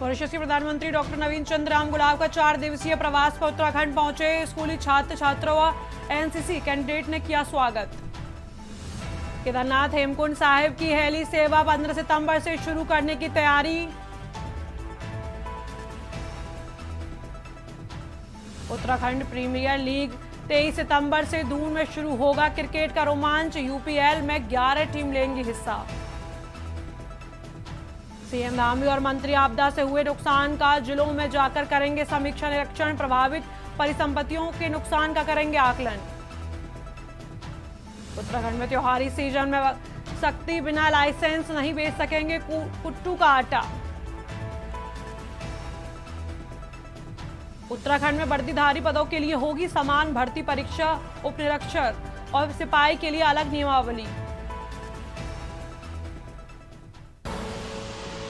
Mauritius के प्रधानमंत्री doctor नवीन चंद्र राम गुलाब का 4 दिवसीय प्रवास पर उत्तराखंड पहुंचे। स्कूली छात्र छात्रों व एनसीसी कैंडिडेट ने किया स्वागत। केदारनाथ हेमकुंड साहिब की हेली सेवा 15 सितंबर से शुरू करने की तैयारी। उत्तराखंड प्रीमियर लीग 23 सितंबर से दून में शुरू होगा। क्रिकेट का रोमांच, यूपीएल में 11 टीम लेंगी हिस्सा। सीएम धामी और मंत्री आपदा से हुए नुकसान का जिलों में जाकर करेंगे समीक्षा निरीक्षण। प्रभावित परिसंपत्तियों के नुकसान का करेंगे आकलन। उत्तराखंड में त्योहारी सीजन में सख्ती, बिना लाइसेंस नहीं बेच सकेंगे कुट्टू का आटा। उत्तराखंड में वर्दीधारी पदों के लिए होगी समान भर्ती परीक्षा। उप निरीक्षक और सिपाही के लिए अलग नियमावली।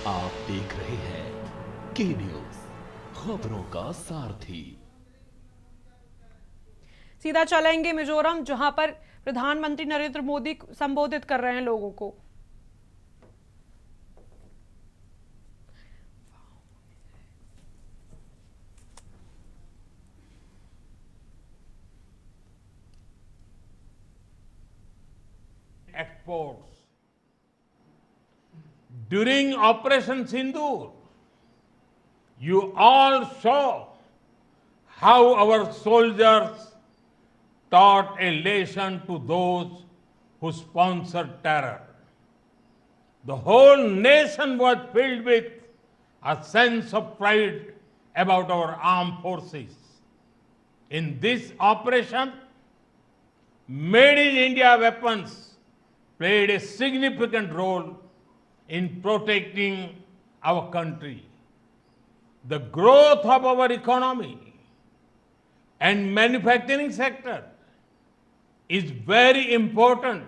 आप देख रहे हैं के न्यूज, खबरों का सारथी। सीधा चलेंगे मिजोरम, जहां पर प्रधानमंत्री नरेंद्र मोदी संबोधित कर रहे हैं लोगों को। Exports. During Operation Sindoor, you all saw how our soldiers taught a lesson to those who sponsored terror. The whole nation was filled with a sense of pride about our armed forces. In this operation, Made in India weapons played a significant role in protecting our country. The growth of our economy and manufacturing sector is very important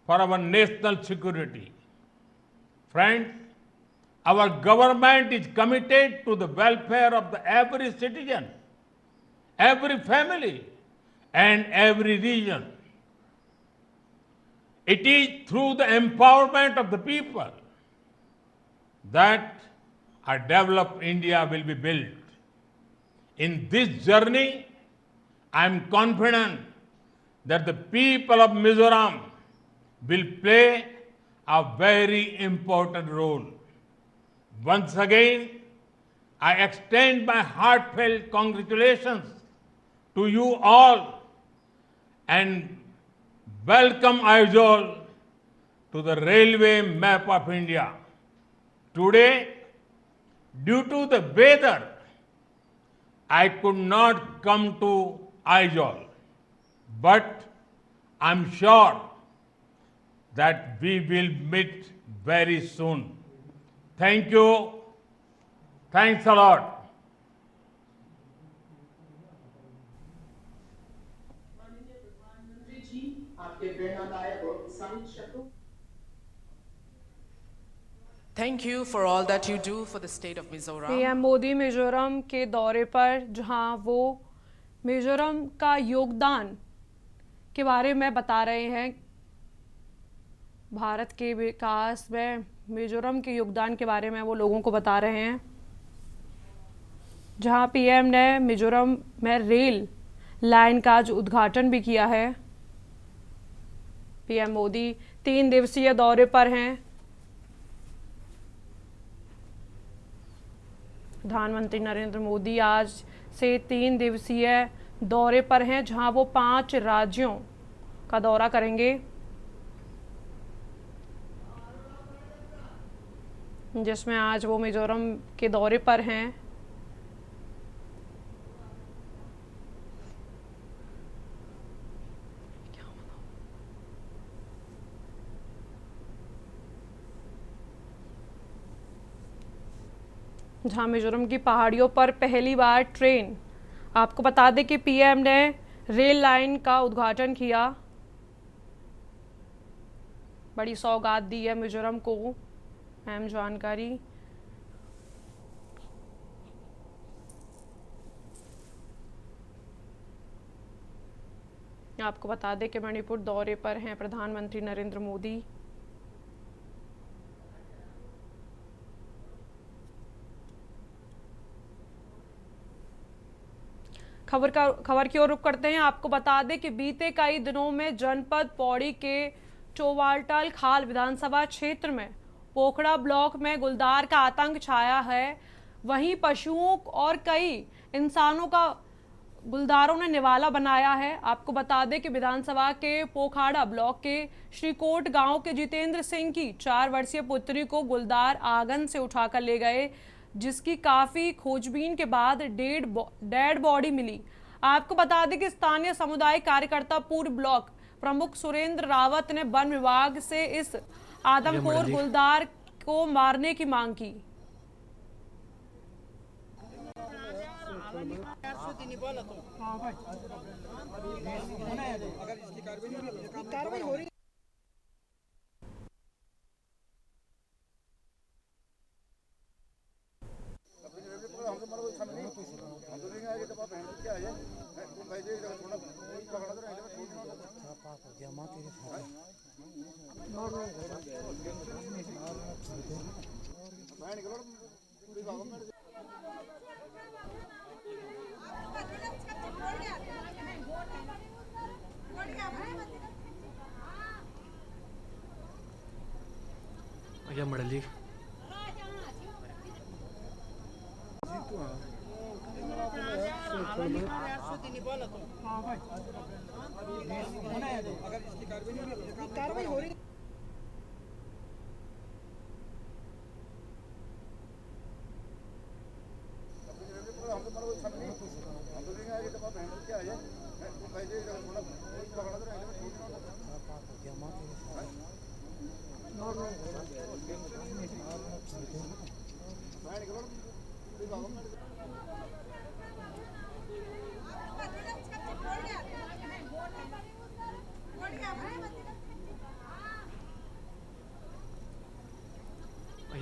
for our national security. Friends, our government is committed to the welfare of every citizen, every family, and every region. It is through the empowerment of the people that a developed India will be built. In this journey, I am confident that the people of Mizoram will play a very important role. Once again, I extend my heartfelt congratulations to you all and welcome Aizawl to the railway map of India. Today, due to the weather, I could not come to Aizawl, but I'm sure that we will meet very soon. Thank you. Thanks a lot. Thank you for all that you do for the state of Mizoram. PM Modi Mizoram के दौरे पर, जहां वो मिजोरम का योगदान के बारे में बता रहे हैं। भारत के विकास में मिजोरम के योगदान के बारे में वो लोगों को बता रहे हैं। जहां पीएम ने मिजोरम में रेल लाइन का आज उद्घाटन भी किया है। पीएम मोदी 3 दिवसीय दौरे पर हैं। प्रधानमंत्री नरेंद्र मोदी आज से 3 दिवसीय दौरे पर हैं, जहां वो 5 राज्यों का दौरा करेंगे, जिसमें आज वो मिजोरम के दौरे पर हैं। जहां मिजोरम की पहाड़ियों पर पहली बार ट्रेन, आपको बता दें कि पीएम ने रेल लाइन का उद्घाटन किया। बड़ी सौगात दी है मिजोरम को, अहम जानकारी। आपको बता दें कि मणिपुर दौरे पर हैं प्रधानमंत्री नरेंद्र मोदी। खबर की ओर रुख करते हैं। आपको बता दें कि बीते कई दिनों में जनपद पौड़ी के चौवालटाल खाल विधानसभा क्षेत्र में पोखड़ा ब्लॉक में गुलदार का आतंक छाया है। वहीं पशुओं और कई इंसानों का गुलदारों ने निवाला बनाया है। आपको बता दें कि विधानसभा के पोखड़ा ब्लॉक के श्रीकोट गांव के जितेंद्र सिंह की 4 वर्षीय पुत्री को गुलदार आंगन से उठाकर ले गए, जिसकी काफी खोजबीन के बाद डेड बॉडी मिली। आपको बता दें कि स्थानीय समुदाय कार्यकर्ता पूर्व ब्लॉक प्रमुख सुरेंद्र रावत ने वन विभाग से इस आदमखोर गुलदार को मारने की मांग की। कार्रवाई हो रही मड़ली कार्रवाई हो रही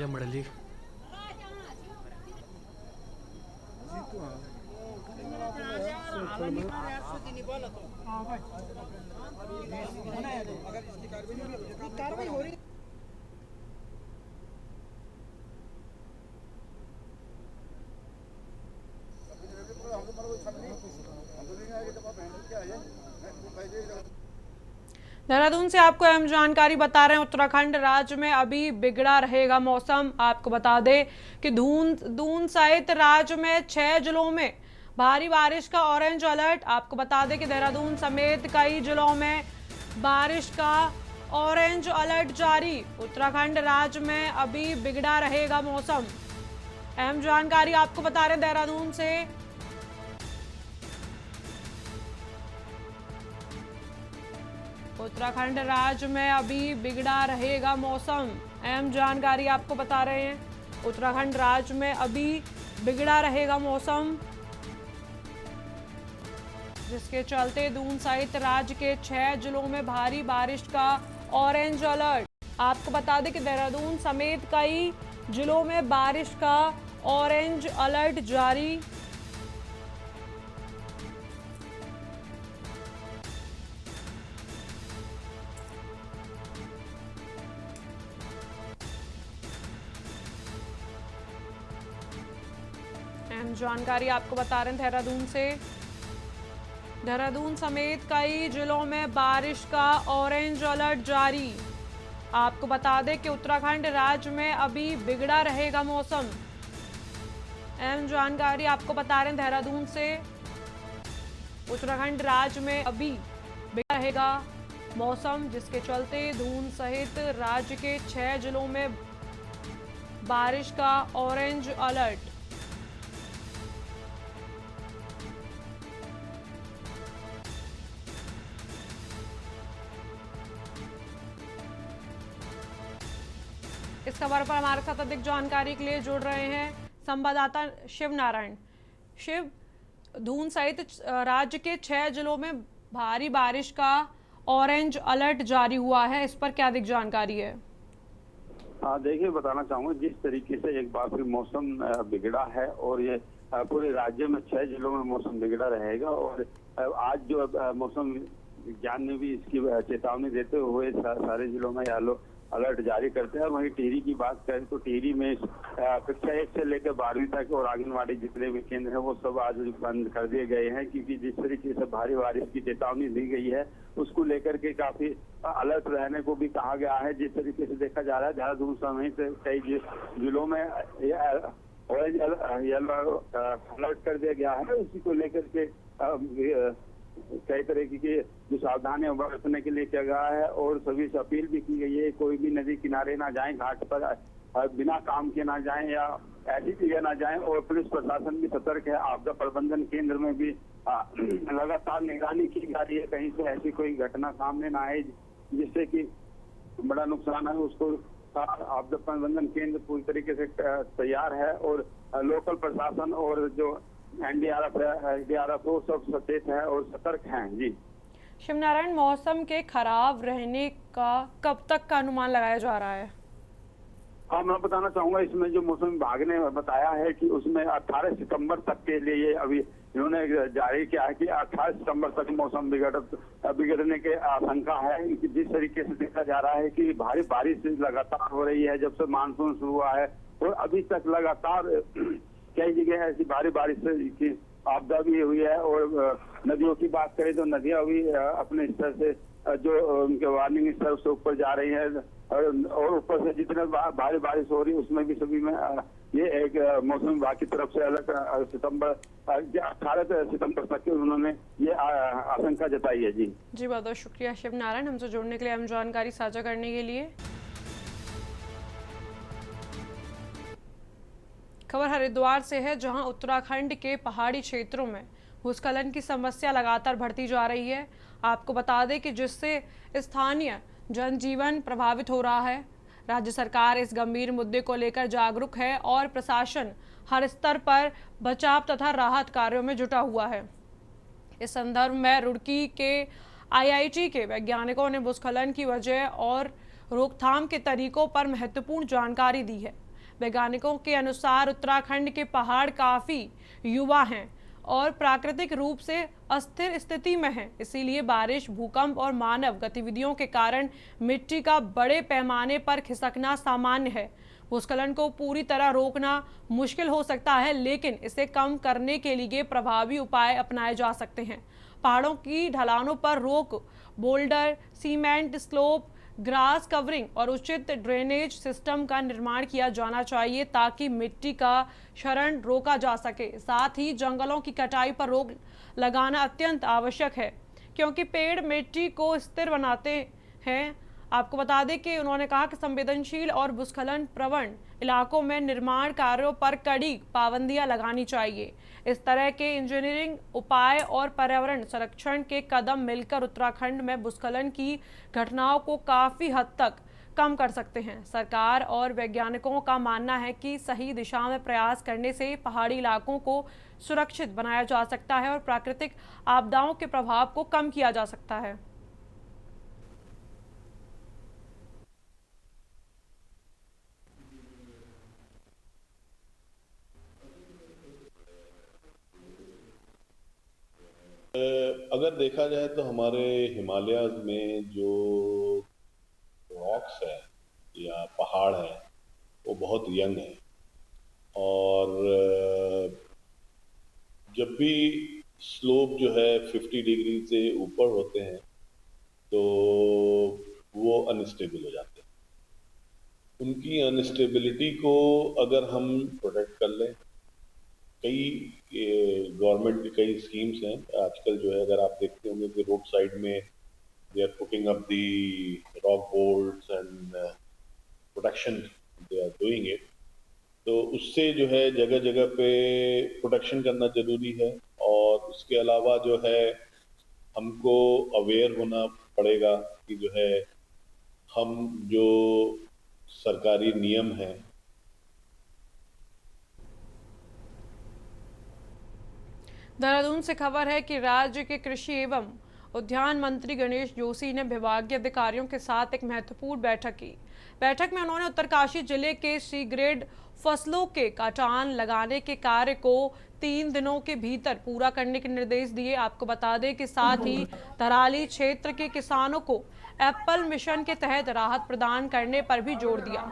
मड़ली कार्रवाई हो रही देहरादून से आपको अहम जानकारी बता रहे हैं। उत्तराखंड राज्य में अभी बिगड़ा रहेगा मौसम। आपको बता दें कि दून सहित राज्य में 6 जिलों में भारी बारिश का ऑरेंज अलर्ट। आपको बता दें कि देहरादून समेत कई जिलों में बारिश का ऑरेंज अलर्ट जारी। उत्तराखंड राज्य में अभी बिगड़ा रहेगा मौसम। अहम जानकारी आपको बता रहे हैं देहरादून से। उत्तराखंड राज्य में अभी बिगड़ा रहेगा मौसम। अहम जानकारी आपको बता रहे हैं। उत्तराखंड राज्य में अभी बिगड़ा रहेगा मौसम, जिसके चलते दून सहित राज्य के 6 जिलों में भारी बारिश का ऑरेंज अलर्ट। आपको बता दें कि देहरादून समेत कई जिलों में बारिश का ऑरेंज अलर्ट जारी। जानकारी आपको बता रहे हैं देहरादून से। देहरादून समेत कई जिलों में बारिश का ऑरेंज अलर्ट जारी। आपको बता दें कि उत्तराखंड राज्य में अभी बिगड़ा रहेगा मौसम। अहम जानकारी आपको बता रहे हैं देहरादून से। उत्तराखंड राज्य में अभी बिगड़ा रहेगा मौसम, जिसके चलते दून सहित राज्य के 6 जिलों में बारिश का ऑरेंज अलर्ट। इस खबर पर हमारे साथ अधिक जानकारी के लिए जुड़ रहे हैं संवाददाता शिव नारायण। शिव, दून सहित राज्य के 6 जिलों में भारी बारिश का ऑरेंज अलर्ट जारी हुआ है, इस पर क्या अधिक जानकारी है? हाँ, देखिए बताना चाहूंगा, जिस तरीके से एक बार फिर मौसम बिगड़ा है और ये पूरे राज्य में 6 जिलों में मौसम बिगड़ा रहेगा। और आज जो मौसम विज्ञान ने भी इसकी चेतावनी देते हुए सारे जिलों में अलर्ट जारी करते हैं। और वहीं टिहरी की बात करें तो टिहरी में कक्षा 1 से लेकर 12वीं तक और आंगनबाड़ी जितने भी केंद्र हैं वो सब आज बंद कर दिए गए हैं, क्योंकि जिस तरीके से भारी बारिश की चेतावनी दी गई है उसको लेकर के काफी अलर्ट रहने को भी कहा गया है। जिस तरीके से देखा जा रहा है देहरादून समेत कई जिलों में ऑरेंज येलो अलर्ट कर दिया गया है। उसी को लेकर के कई तरह की जो सावधानियां बरतने के लिए किया गया है और सभी से अपील भी की गई है कोई भी नदी किनारे ना जाएं, घाट पर बिना काम के ना जाएं या ऐसी जगह ना जाएं। और पुलिस प्रशासन भी सतर्क है। आपदा प्रबंधन केंद्र में भी लगातार निगरानी की जा रही है, कहीं से ऐसी कोई घटना सामने ना आए जिससे कि बड़ा नुकसान है। उसको आपदा प्रबंधन केंद्र पूरी तरीके से तैयार है और लोकल प्रशासन और जो एनडीआरएफ है, एसडीआरएफ वो सब सचेत है और सतर्क हैं। जी शिवनारायण, मौसम के खराब रहने का कब तक का अनुमान लगाया जा रहा है? हाँ, मैं बताना चाहूंगा इसमें जो मौसम विभाग ने बताया है कि उसमें 18 सितंबर तक के लिए अभी इन्होंने जारी किया है कि 18 सितंबर तक मौसम बिगड़ने के आशंका है। जिस तरीके से देखा जा रहा है कि भारी बारिश लगातार हो रही है जब से मानसून शुरू हुआ है और अभी तक लगातार कई जगह ऐसी भारी बारिश की आपदा भी हुई है। और नदियों की बात करें तो नदियां भी अपने स्तर से जो उनके वार्निंग स्तर से ऊपर जा रही है और ऊपर से जितने भारी बारिश हो रही है उसमें भी सभी में ये एक मौसम विभाग की तरफ से अलग 18 सितंबर तक उन्होंने ये आशंका जताई है। जी बहुत बहुत शुक्रिया शिवनारायण, हमसे जुड़ने के लिए, हम जानकारी साझा करने के लिए। खबर हरिद्वार से है, जहां उत्तराखंड के पहाड़ी क्षेत्रों में भूस्खलन की समस्या लगातार बढ़ती जा रही है। आपको बता दें कि जिससे स्थानीय जनजीवन प्रभावित हो रहा है। राज्य सरकार इस गंभीर मुद्दे को लेकर जागरूक है और प्रशासन हर स्तर पर बचाव तथा राहत कार्यों में जुटा हुआ है। इस संदर्भ में रुड़की के IIT के वैज्ञानिकों ने भूस्खलन की वजह और रोकथाम के तरीकों पर महत्वपूर्ण जानकारी दी है। वैज्ञानिकों के अनुसार उत्तराखंड के पहाड़ काफी युवा हैं और प्राकृतिक रूप से अस्थिर स्थिति में है, इसीलिए बारिश, भूकंप और मानव गतिविधियों के कारण मिट्टी का बड़े पैमाने पर खिसकना सामान्य है। भूस्खलन को पूरी तरह रोकना मुश्किल हो सकता है, लेकिन इसे कम करने के लिए प्रभावी उपाय अपनाए जा सकते हैं। पहाड़ों की ढलानों पर रोक, boulder, cement slope, grass covering और उचित ड्रेनेज सिस्टम का निर्माण किया जाना चाहिए ताकि मिट्टी का क्षरण रोका जा सके। साथ ही जंगलों की कटाई पर रोक लगाना अत्यंत आवश्यक है, क्योंकि पेड़ मिट्टी को स्थिर बनाते हैं। आपको बता दें कि उन्होंने कहा कि संवेदनशील और भूस्खलन प्रवण इलाकों में निर्माण कार्यों पर कड़ी पाबंदियां लगानी चाहिए। इस तरह के इंजीनियरिंग उपाय और पर्यावरण संरक्षण के कदम मिलकर उत्तराखंड में भूस्खलन की घटनाओं को काफी हद तक कम कर सकते हैं। सरकार और वैज्ञानिकों का मानना है कि सही दिशा में प्रयास करने से पहाड़ी इलाकों को सुरक्षित बनाया जा सकता है और प्राकृतिक आपदाओं के प्रभाव को कम किया जा सकता है। अगर देखा जाए तो हमारे हिमालयाज में जो रॉक्स है या पहाड़ है वो बहुत यंग है और जब भी स्लोप जो है 50 डिग्री से ऊपर होते हैं तो वो अनस्टेबल हो जाते हैं। उनकी अनस्टेबिलिटी को अगर हम प्रोटेक्ट कर लें, कई गवर्नमेंट की कई स्कीम्स हैं आजकल जो है, अगर आप देखते होंगे कि रोड साइड में they are putting up the rock bolts and protection, they are doing it. तो उससे जो है जगह जगह पे प्रोटेक्शन करना जरूरी है और उसके अलावा जो है हमको अवेयर होना पड़ेगा कि जो है हम जो सरकारी नियम हैं। देहरादून से खबर है कि राज्य के कृषि एवं उद्यान मंत्री गणेश जोशी ने विभागीय अधिकारियों के साथ एक महत्वपूर्ण बैठक की। बैठक में उन्होंने उत्तरकाशी जिले के सी ग्रेड फसलों के काटान लगाने के कार्य को 3 दिनों के भीतर पूरा करने के निर्देश दिए। आपको बता दें कि साथ ही धराली क्षेत्र के किसानों को एप्पल मिशन के तहत राहत प्रदान करने पर भी जोर दिया।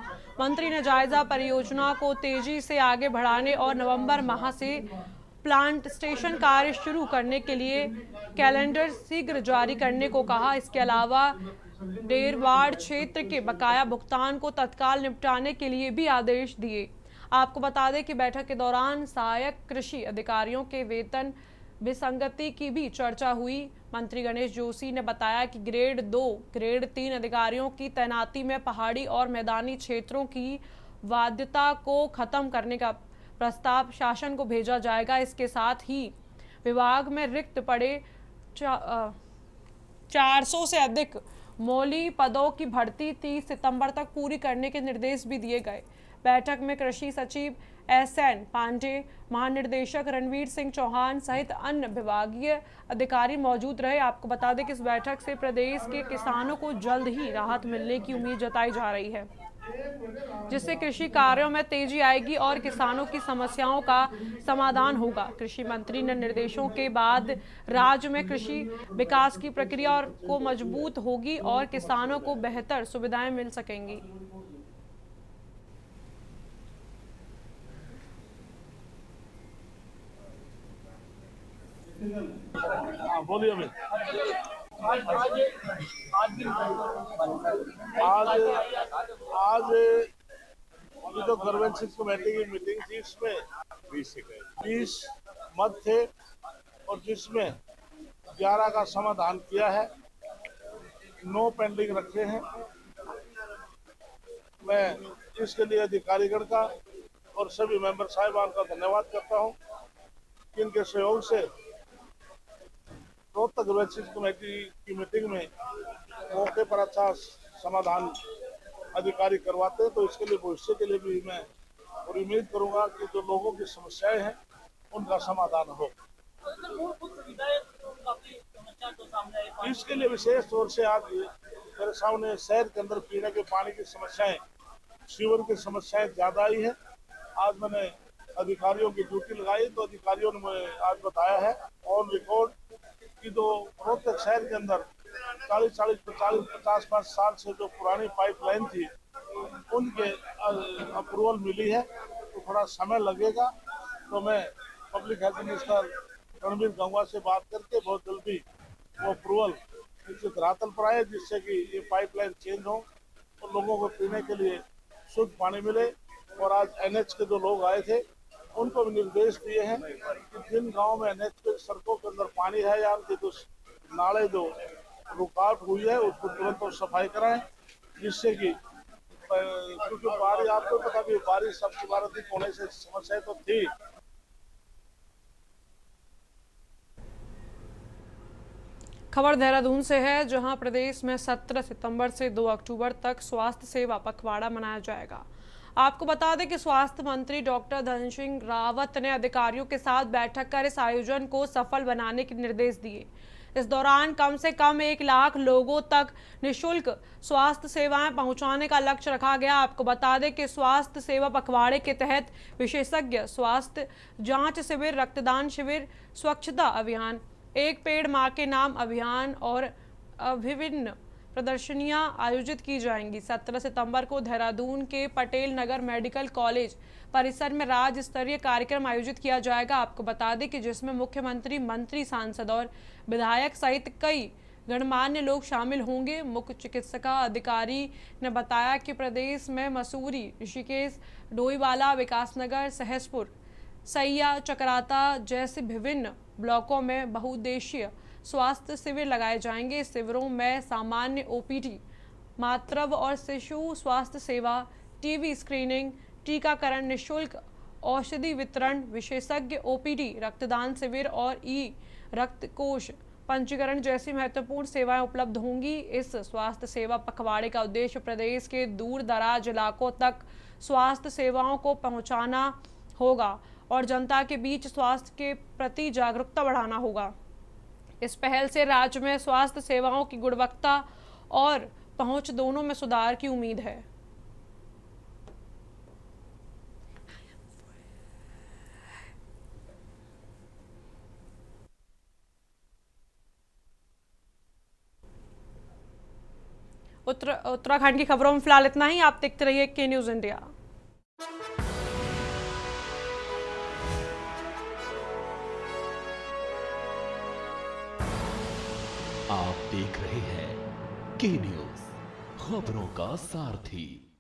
मंत्री ने जायजा परियोजना को तेजी से आगे बढ़ाने और नवंबर माह से प्लांट स्टेशन कार्य शुरू करने के लिए कैलेंडर शीघ्र जारी करने को कहा। इसके अलावा डेरवाड़ क्षेत्र के बकाया भुगतान को तत्काल निपटाने के लिए भी आदेश दिए। आपको बता दें कि बैठक के दौरान सहायक कृषि अधिकारियों के वेतन विसंगति की भी चर्चा हुई। मंत्री गणेश जोशी ने बताया कि ग्रेड 2, ग्रेड 3 अधिकारियों की तैनाती में पहाड़ी और मैदानी क्षेत्रों की बाध्यता को खत्म करने का प्रस्ताव शासन को भेजा जाएगा। इसके साथ ही विभाग में रिक्त पड़े 400 से अधिक मौली पदों की भर्ती 30 सितंबर तक पूरी करने के निर्देश भी दिए गए। बैठक में कृषि सचिव SN पांडे, महानिदेशक रणवीर सिंह चौहान सहित अन्य विभागीय अधिकारी मौजूद रहे। आपको बता दें कि इस बैठक से प्रदेश के किसानों को जल्द ही राहत मिलने की उम्मीद जताई जा रही है, जिससे कृषि कार्यों में तेजी आएगी और किसानों की समस्याओं का समाधान होगा। कृषि मंत्री ने निर्देशों के बाद राज्य में कृषि विकास की प्रक्रिया को मजबूत होगी और किसानों को बेहतर सुविधाएं मिल सकेंगी। बोलिए अभी। आज अभी तो गवर्नेंस कमेटी की मीटिंग थी, इसमें 20 मत थे और जिसमें 11 का समाधान किया है, 9 पेंडिंग रखे हैं। मैं इसके लिए अधिकारीगण का और सभी मेंबर साहिबान का धन्यवाद करता हूं कि इनके सहयोग से रोहतक गवर्नेंस कमेटी की मीटिंग में मौके पर अच्छा समाधान अधिकारी करवाते हैं। तो इसके लिए भविष्य के लिए भी मैं और उम्मीद करूंगा कि जो लोगों की समस्याएं हैं उनका समाधान हो। इसके लिए विशेष तौर से आज मेरे सामने शहर के अंदर पीने के पानी की समस्याएं, सीवर की समस्याएं ज्यादा आई है। आज मैंने अधिकारियों की ड्यूटी लगाई तो अधिकारियों ने मुझे आज बताया है ऑन रिकॉर्ड कि जो रोहतक शहर के अंदर 40-50 साल से जो पुरानी पाइपलाइन थी उनके अप्रूवल मिली है, तो थोड़ा समय लगेगा। तो मैं public health minister Ranveer Gangwa से बात करके बहुत जल्दी वो अप्रूवल धरातल पर आए, जिससे कि ये पाइपलाइन चेंज हो और लोगों को पीने के लिए शुद्ध पानी मिले। और आज NH के जो लोग आए थे उनको भी निर्देश दिए हैं कि जिन गांव में NH के सड़कों के अंदर पानी है या उनके जो नाले जो रुकावट हुई है उसको तुरंत और सफाई कराएं, जिससे कि क्योंकि बारिश आपको पता भी बारिश सबकी बार अधिक होने से समस्या तो थी। खबर देहरादून से है, जहां प्रदेश में 17 सितंबर से 2 अक्टूबर तक स्वास्थ्य सेवा पखवाड़ा मनाया जाएगा। आपको बता दें कि स्वास्थ्य मंत्री डॉक्टर धन सिंह रावत ने अधिकारियों के साथ बैठक कर इस आयोजन को सफल बनाने के निर्देश दिए। इस दौरान कम से कम 1 लाख लोगों तक निःशुल्क स्वास्थ्य सेवाएं पहुंचाने का लक्ष्य रखा गया। आपको बता दें कि स्वास्थ्य सेवा पखवाड़े के तहत विशेषज्ञ स्वास्थ्य जांच शिविर, रक्तदान शिविर, स्वच्छता अभियान, एक पेड़ मां के नाम अभियान और विभिन्न प्रदर्शनियां आयोजित की जाएंगी। 17 सितंबर को देहरादून के पटेल नगर मेडिकल कॉलेज परिसर में राज्य स्तरीय कार्यक्रम आयोजित किया जाएगा। आपको बता दें कि जिसमें मुख्यमंत्री, मंत्री, सांसद और विधायक सहित कई गणमान्य लोग शामिल होंगे। मुख्य चिकित्सा अधिकारी ने बताया कि प्रदेश में मसूरी, ऋषिकेश, डोईवाला, विकासनगर, सहसपुर, सैया, चकराता जैसे विभिन्न ब्लॉकों में बहुउद्देशीय स्वास्थ्य शिविर लगाए जाएंगे। इस शिविरों में सामान्य OPD, मातृत्व और शिशु स्वास्थ्य सेवा, टीबी स्क्रीनिंग, टीकाकरण, निःशुल्क औषधि वितरण, विशेषज्ञ OPD, रक्तदान शिविर और रक्त कोष पंजीकरण जैसी महत्वपूर्ण सेवाएं उपलब्ध होंगी। इस स्वास्थ्य सेवा पखवाड़े का उद्देश्य प्रदेश के दूर दराज इलाकों तक स्वास्थ्य सेवाओं को पहुंचाना होगा और जनता के बीच स्वास्थ्य के प्रति जागरूकता बढ़ाना होगा। इस पहल से राज्य में स्वास्थ्य सेवाओं की गुणवत्ता और पहुंच दोनों में सुधार की उम्मीद है। उत्तराखंड की खबरों में फिलहाल इतना ही। आप देखते रहिए के न्यूज़ इंडिया। आप देख रहे हैं के न्यूज़, खबरों का सारथी।